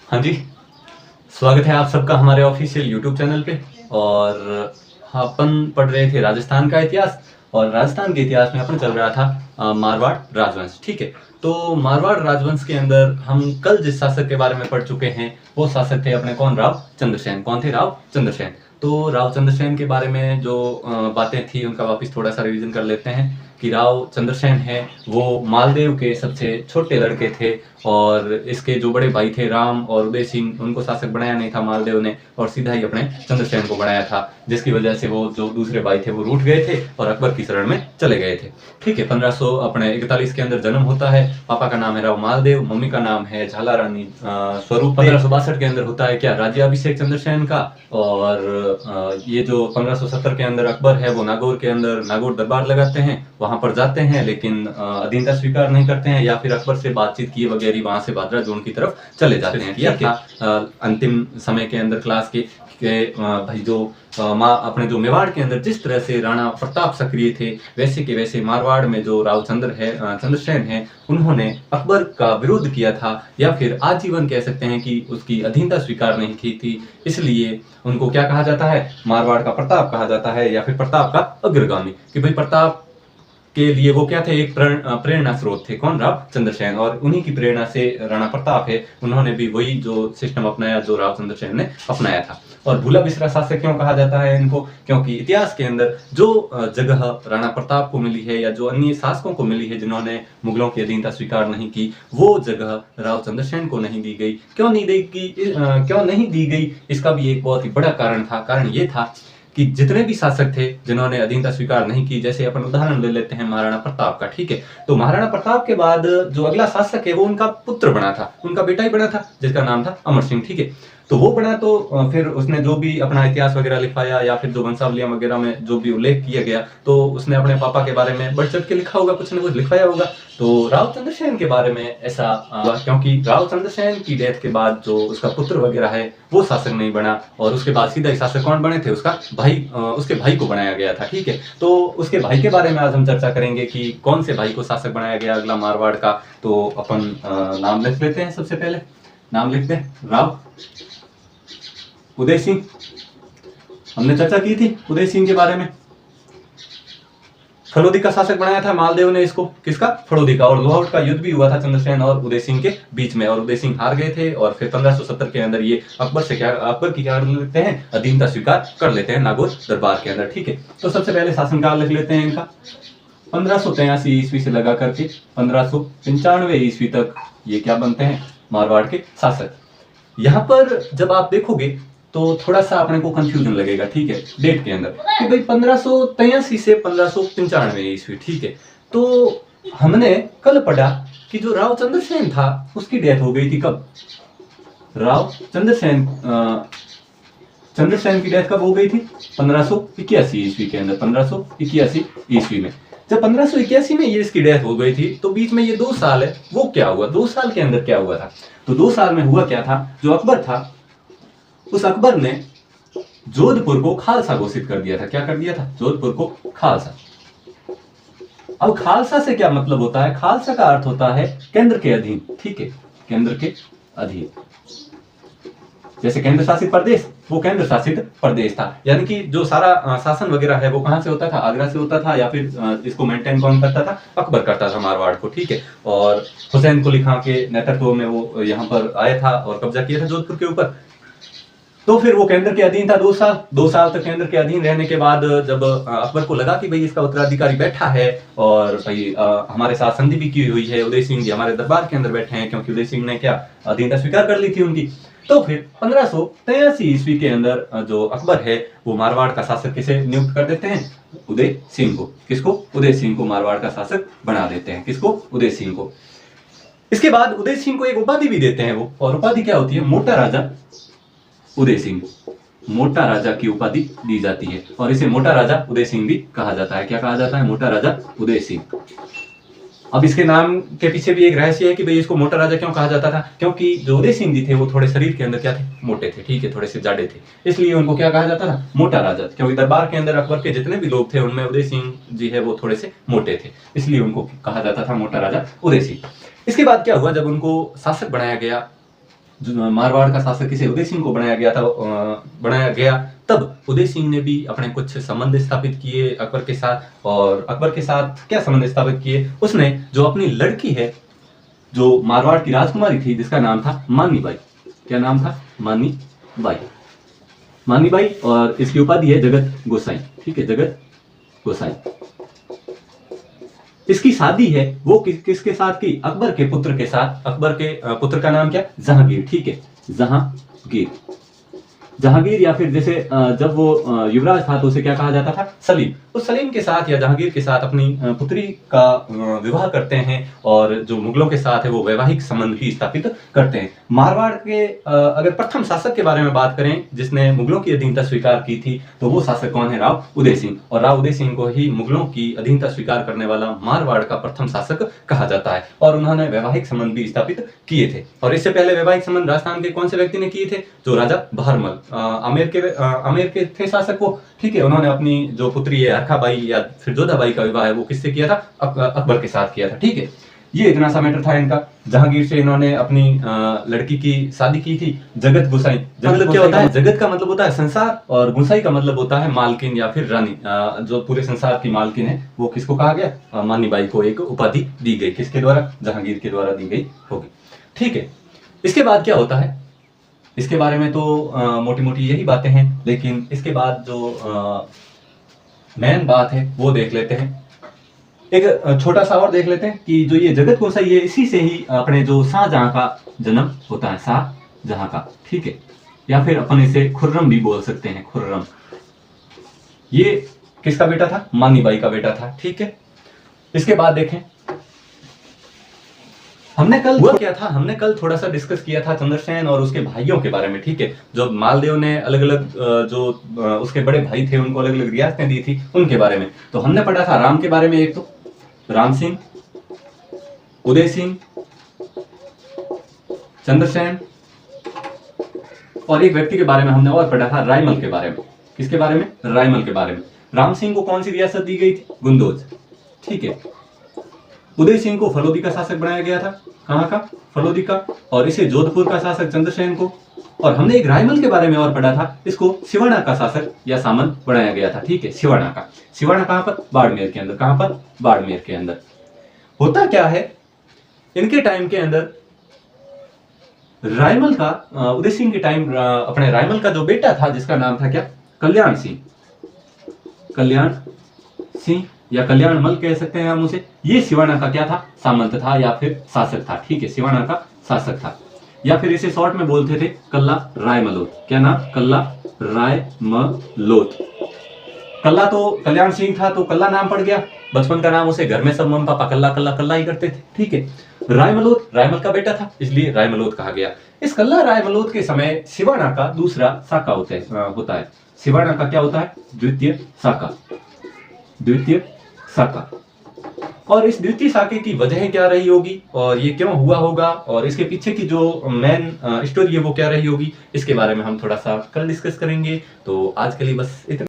हाँ जी, स्वागत है आप सबका हमारे ऑफिशियल यूट्यूब चैनल पे। और अपन पढ़ रहे थे राजस्थान का इतिहास, और राजस्थान के इतिहास में अपन चल रहा था मारवाड़ राजवंश। ठीक है, तो मारवाड़ राजवंश के अंदर हम कल जिस शासक के बारे में पढ़ चुके हैं वो शासक थे अपने कौन, राव चंद्रसेन। कौन थे? राव चंद्रसेन। तो राव चंद्रसेन के बारे में जो बातें थी उनका वापस थोड़ा सा रिवीजन कर लेते हैं कि राव चंद्रसेन है वो मालदेव के सबसे छोटे लड़के थे, और इसके जो बड़े भाई थे राम और उदय सिंह, उनको शासक बनाया नहीं था मालदेव ने, और सीधा ही अपने चंद्रसेन को बनाया था, जिसकी वजह से वो जो दूसरे भाई थे वो रूठ गए थे और अकबर की शरण में चले गए थे। ठीक है, 1541 के अंदर जन्म होता है। पापा का नाम है राव मालदेव, मम्मी का नाम है झाला रानी स्वरूप। 1562 के अंदर होता है क्या, राज्याभिषेक चंद्रसेन का। और ये जो 1570 के अंदर अकबर है वो नागौर के अंदर नागौर दरबार लगाते हैं, वहां पर जाते हैं, लेकिन अधीनता स्वीकार नहीं करते हैं, या फिर अकबर से बातचीत किए वगैरह वहां से भादरा जोन की तरफ चले जाते हैं। किया था अंतिम समय के अंदर क्लास के भाई जो अपने जो मेवाड़ के अंदर जिस तरह से राणा प्रताप सक्रिय थे, वैसे के वैसे मारवाड़ में जो राव चंद्रसेन है, उन्होंने अकबर का विरोध किया था, या फिर आजीवन कह सकते हैं कि उसकी अधीनता स्वीकार नहीं की थी। इसलिए उनको क्या कहा जाता है, मारवाड़ का प्रताप कहा जाता है, या फिर प्रताप का अग्रगामी। कि भाई प्रताप के लिए वो क्या थे, एक प्रेरणा स्रोत थे। कौन? राव चंद्रसेन। और उन्हीं की प्रेरणा से राणा प्रताप है, उन्होंने भी वही जो सिस्टम अपनाया जो राव चंद्रसेन ने अपनाया था। और भूला बिसरा शासक क्यों कहा जाता है इनको, क्योंकि इतिहास के अंदर जो जगह राणा प्रताप को मिली है या जो अन्य शासकों को मिली है जिन्होंने मुगलों की अधीनता स्वीकार नहीं की, वो जगह राव चंद्रसेन को नहीं दी गई। क्यों नहीं दी गई, इसका भी एक बहुत ही बड़ा कारण था। कारण ये था कि जितने भी शासक थे जिन्होंने अधीनता स्वीकार नहीं की, जैसे अपन उदाहरण ले लेते हैं महाराणा प्रताप का। ठीक है, तो महाराणा प्रताप के बाद जो अगला शासक है वो उनका पुत्र बना था, उनका बेटा ही बना था, जिसका नाम था अमर सिंह। ठीक है, तो वो बना, तो फिर उसने जो भी अपना इतिहास वगैरह लिखवाया, या फिर जो वंशावलियां वगैरह में जो भी उल्लेख किया गया, तो उसने अपने पापा के बारे में बढ़ चढ़ के लिखा होगा, कुछ न कुछ लिखवाया होगा। तो राव चंद्रसेन के बारे में ऐसा हुआ क्योंकि राव चंद्रसेन की डेथ के बाद जो उसका पुत्र वगैरह है वो शासक नहीं बना, और उसके बाद सीधा ही शासक कौन बने थे, उसके भाई को बनाया गया था। ठीक है, तो उसके भाई के बारे में आज हम चर्चा करेंगे कि कौन से भाई को शासक बनाया गया अगला मारवाड़ का। तो अपन नाम लिख लेते हैं। सबसे पहले नाम लिखते हैं राव उदय सिंह। हमने चर्चा की थी उदय सिंह के बारे में। फड़ौदी का शासक बनाया था मालदेव ने इसको, किसका? फड़ौदी का। और लोहाउट का युद्ध भी हुआ था चंद्रसेन और उदय सिंह के बीच में, और उदय सिंह हार गए थे। और फिर 1570 के अंदर ये अकबर की क्या कर लेते हैं, अधीनता स्वीकार कर लेते हैं नागौर दरबार के अंदर। ठीक है, तो सबसे पहले शासनकाल लिख लेते हैं इनका, 1583 ईस्वी से लगा करके 1595 ईस्वी तक ये क्या बनते हैं, मारवाड़ के शासक। यहाँ पर जब आप देखोगे तो थोड़ा सा अपने को कंफ्यूजन लगेगा। ठीक है, डेट के अंदर कि भाई 1583 से 1595 ईस्वी। ठीक है, तो हमने कल पढ़ा कि जो राव चंद्रसेन था उसकी डेथ हो गई थी कब? राव चंद्रसेन की डेथ कब हो गई थी? 1581 ईस्वी के अंदर, 1581 ईस्वी में। जब 1581 में ये इसकी डेथ हो गई थी, तो बीच में ये 2 साल है, वो क्या हुआ, 2 साल के अंदर क्या हुआ था? तो 2 साल में हुआ क्या था, जो अकबर था उस अकबर ने जोधपुर को खालसा घोषित कर दिया था। क्या कर दिया था? जोधपुर को खालसा। अब खालसा से क्या मतलब होता है? खालसा का अर्थ होता है केंद्र के अधीन। ठीक है, केंद्र के अधीन। जैसे केंद्र शासित प्रदेश, वो केंद्र शासित प्रदेश था, यानी कि जो सारा शासन वगैरह है वो कहां से होता था? आगरा से होता था, या फिर इसको मेंटेन कौन करता था? अकबर करता था मारवाड़ को। ठीक है, और हुसैन कुली खां के नेतृत्व में वो यहाँ पर आया था और कब्जा किया था जोधपुर के ऊपर। तो फिर वो केंद्र के अधीन था 2 साल तक केंद्र के अधीन रहने के बाद जब अकबर को लगा कि भाई इसका उत्तराधिकारी बैठा है, और भाई हमारे साथ संधि भी की हुई है, उदय सिंह जी हमारे दरबार के अंदर बैठे हैं, क्योंकि उदय सिंह ने क्या अधीनता स्वीकार कर ली थी उनकी। तो फिर 1583 ईस्वी के अंदर जो अकबर है वो मारवाड़ का शासक किसे नियुक्त कर देते हैं? उदय सिंह को। किसको? उदय सिंह को मारवाड़ का शासक बना देते हैं। किसको? उदय सिंह को। इसके बाद उदय सिंह को एक उपाधि भी देते हैं वो, और उपाधि क्या होती है? मोटा राजा उदय सिंह। मोटा राजा की उपाधि दी जाती है, और इसे मोटा राजा उदय सिंह भी कहा जाता है। क्या कहा जाता है? मोटा राजा उदय सिंह। अब इसके नाम के पीछे भी एक रहस्य है कि भाई इसको मोटा राजा क्यों कहा जाता था, क्योंकि जो उदय सिंह जी थे वो थोड़े शरीर के अंदर क्या थे? मोटे थे। ठीक है, थोड़े से जाड़े थे, इसलिए उनको क्या कहा जाता था? मोटा राजा। क्योंकि दरबार के अंदर अकबर के जितने भी लोग थे उनमें उदय सिंह जी है वो थोड़े से मोटे थे, इसलिए उनको कहा जाता था मोटा राजा उदय सिंह। इसके बाद क्या हुआ, जब उनको शासक बनाया गया मारवाड़ का शासक किसे उदय सिंह को बनाया गया, तब उदय सिंह ने भी अपने कुछ संबंध स्थापित किए अकबर के साथ। और अकबर के साथ क्या संबंध स्थापित किए, उसने जो अपनी लड़की है, जो मारवाड़ की राजकुमारी थी, जिसका नाम था मानी बाई। क्या नाम था? मानी बाई। मानी बाई, और इसकी उपाधि है जगत गोसाई। ठीक है, जगत गोसाई। इसकी शादी है वो किसके साथ की? अकबर के पुत्र के साथ। अकबर के पुत्र का नाम क्या? जहांगीर। ठीक है, जहांगीर। जहांगीर, या फिर जैसे जब वो युवराज था तो उसे क्या कहा जाता था? सलीम। उस सलीम के साथ या जहांगीर के साथ अपनी पुत्री का विवाह करते हैं, और जो मुगलों के साथ है वो वैवाहिक संबंध भी स्थापित करते हैं। मारवाड़ के अगर प्रथम शासक के बारे में बात करें जिसने मुगलों की अधीनता स्वीकार की थी, तो वो शासक कौन है? राव उदय सिंह। और राव उदय सिंह को ही मुगलों की अधीनता स्वीकार करने वाला मारवाड़ का प्रथम शासक कहा जाता है। और उन्होंने वैवाहिक संबंध भी स्थापित किए थे। और इससे पहले वैवाहिक संबंध राजस्थान के कौन से व्यक्ति ने किए थे? जो राजा बहरमल, आमेर के थे शासक वो। ठीक है, उन्होंने अपनी जो पुत्री है हरखाबाई या फिर जोधाबाई का विवाह है वो किससे किया था? अकबर के साथ किया था। ठीक है, ये इतना सा मैटर था इनका। जहांगीर से इन्होंने अपनी लड़की की शादी की थी, जगत गोसाई। मतलब क्या होता है? जगत का मतलब होता है संसार, और गोसाई का मतलब होता है मालकिन या फिर रानी। जो पूरे संसार की मालकिन है वो किसको कहा गया? मानी बाई को एक उपाधि दी गई। किसके द्वारा? जहांगीर के द्वारा दी गई होगी। ठीक है, इसके बाद क्या होता है इसके बारे में तो मोटी मोटी यही बातें हैं, लेकिन इसके बाद जो मेन बात है वो देख लेते हैं। एक छोटा सा और देख लेते हैं कि जो ये जगत गोसाई है, इसी से ही अपने जो शाहजहां का जन्म होता है। शाहजहां का। ठीक है, या फिर अपन इसे खुर्रम भी बोल सकते हैं। खुर्रम, ये किसका बेटा था? मानी बाई का बेटा था। ठीक है, इसके बाद देखें हमने कल थोड़ा सा डिस्कस किया था चंद्रसेन और उसके भाइयों के बारे में। ठीक है, जो मालदेव ने अलग अलग जो उसके बड़े भाई थे उनको अलग अलग रियासतें दी थी, उनके बारे में। तो हमने पढ़ा था राम के बारे में, एक तो राम सिंह, उदय सिंह, चंद्रसेन, और एक व्यक्ति के बारे में हमने और पढ़ा था, रायमल के बारे में। किसके बारे में? रायमल के बारे में। राम सिंह को कौन सी रियासत दी गई थी? गुंदोज। ठीक है, उदय सिंह को फलोदी का शासक बनाया गया था। कहां का? फलोदी का। और इसे जोधपुर का शासक चंद्रसेन को। और हमने एक रायमल के बारे में और पढ़ा था, इसको सिवाना का शासक या सामंत बनाया गया था। ठीक है, सिवाना का। सिवाना कहां पर? बाड़मेर के अंदर। कहां पर? बाड़मेर के अंदर। होता क्या है, इनके टाइम के अंदर रायमल का, उदय सिंह के टाइम अपने रायमल का जो बेटा था जिसका नाम था क्या? कल्याण सिंह। कल्याण सिंह या कल्याणमल कह सकते हैं हम उसे। ये सिवाना का क्या था? सामंत था या फिर शासक था। ठीक है, सिवाना का शासक था, या फिर इसे शॉर्ट में बोलते थे कल्ला रायमलोत। क्या नाम? कल्ला रायमलोत। कल्ला तो कल्याण सिंह था तो कल्ला नाम पड़ गया, बचपन का नाम उसे घर में सब मम्मी पापा कल्ला कल्ला कल्ला ही करते थे। ठीक है, रायमलोत रायमल का बेटा था, इसलिए रायमलोत कहा गया। इस कल्ला रायमलोत के समय सिवाना का दूसरा शाखा होता है। सिवाना का क्या होता है? द्वितीय शाखा। द्वितीय शाखा। और इस द्वितीय शाखा की वजह क्या रही होगी, और ये क्यों हुआ होगा, और इसके पीछे की जो मेन स्टोरी है वो क्या रही होगी, इसके बारे में हम थोड़ा सा कल डिस्कस करेंगे। तो आज के लिए बस इतना।